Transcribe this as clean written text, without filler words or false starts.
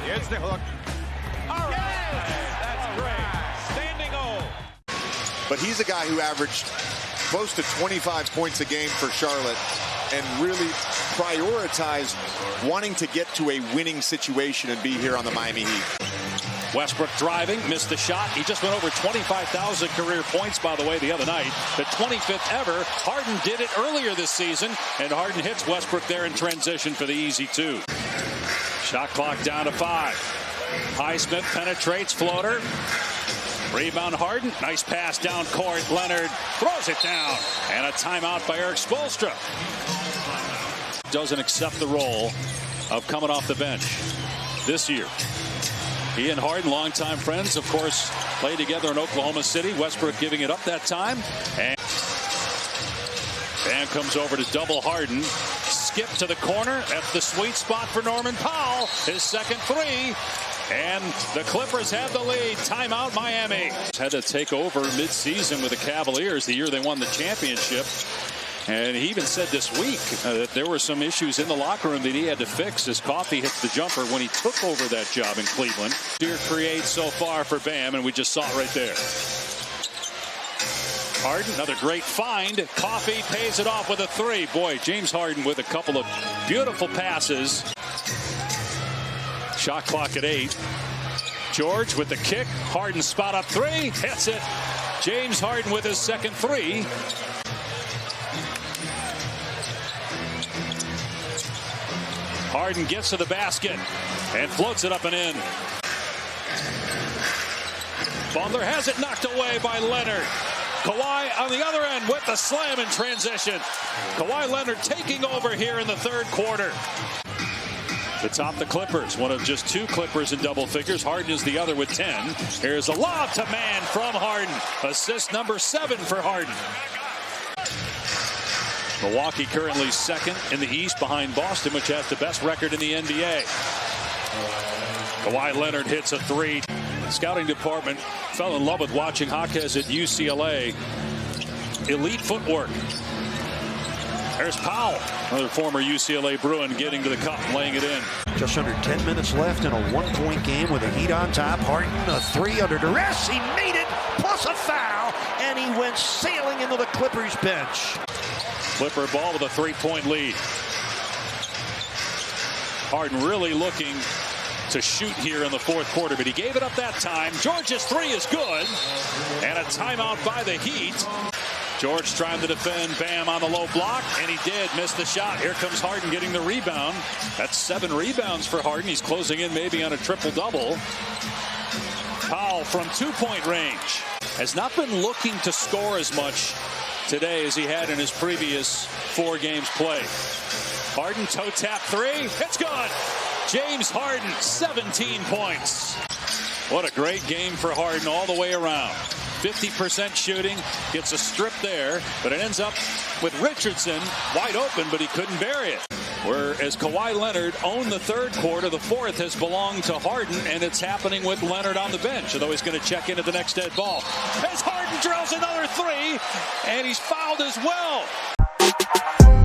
Here's the hook. All right. That's great. Standing O. But he's a guy who averaged close to 25 points a game for Charlotte and really prioritized wanting to get to a winning situation and be here on the Miami Heat. Westbrook driving, missed the shot. He just went over 25,000 career points, by the way, the other night. The 25th ever. Harden did it earlier this season, and Harden hits Westbrook there in transition for the easy two. Shot clock down to 5. Highsmith penetrates, floater. Rebound Harden. Nice pass down court. Leonard throws it down. And a timeout by Eric Spoelstra. Doesn't accept the role of coming off the bench this year. He and Harden, longtime friends, of course, played together in Oklahoma City. Westbrook giving it up that time. And Bam comes over to double Harden. Skip to the corner. That's the sweet spot for Norman Powell. His second three. And the Clippers have the lead. Timeout, Miami. Had to take over midseason with the Cavaliers the year they won the championship. And he even said this week that there were some issues in the locker room that he had to fix as Coffey hits the jumper when he took over that job in Cleveland. Here creates so far for Bam, and we just saw it right there. Harden, another great find. Coffey pays it off with a three. Boy, James Harden with a couple of beautiful passes. Shot clock at 8. George with the kick. Harden spot up three. Hits it. James Harden with his second three. Harden gets to the basket and floats it up and in. Butler has it knocked away by Leonard. Kawhi on the other end with the slam in transition. Kawhi Leonard taking over here in the third quarter. To top the Clippers, one of just 2 Clippers in double figures. Harden is the other with 10. Here's a lob to man from Harden. Assist number 7 for Harden. Milwaukee currently second in the East behind Boston, which has the best record in the NBA. Kawhi Leonard hits a three. Scouting department fell in love with watching Jaquez at UCLA. Elite footwork. There's Powell, another former UCLA Bruin, getting to the cup, laying it in. Just under 10 minutes left in a 1-point game with the Heat on top. Harden, a three under duress. He made it, plus a foul, and he went sailing into the Clippers bench. Clipper ball with a 3-point lead. Harden really looking to shoot here in the fourth quarter, but he gave it up that time. George's three is good, and a timeout by the Heat. George trying to defend Bam on the low block, and he did miss the shot. Here comes Harden getting the rebound. That's 7 rebounds for Harden. He's closing in maybe on a triple-double. Powell from 2-point range has not been looking to score as much today as he had in his previous 4 games played. Harden toe tap three. It's good. James Harden, 17 points. What a great game for Harden all the way around. 50% shooting, gets a strip there, but it ends up with Richardson wide open, but he couldn't bury it. Whereas Kawhi Leonard owned the third quarter, the fourth has belonged to Harden, and it's happening with Leonard on the bench, although he's going to check into the next dead ball. As Harden drills another three, and he's fouled as well.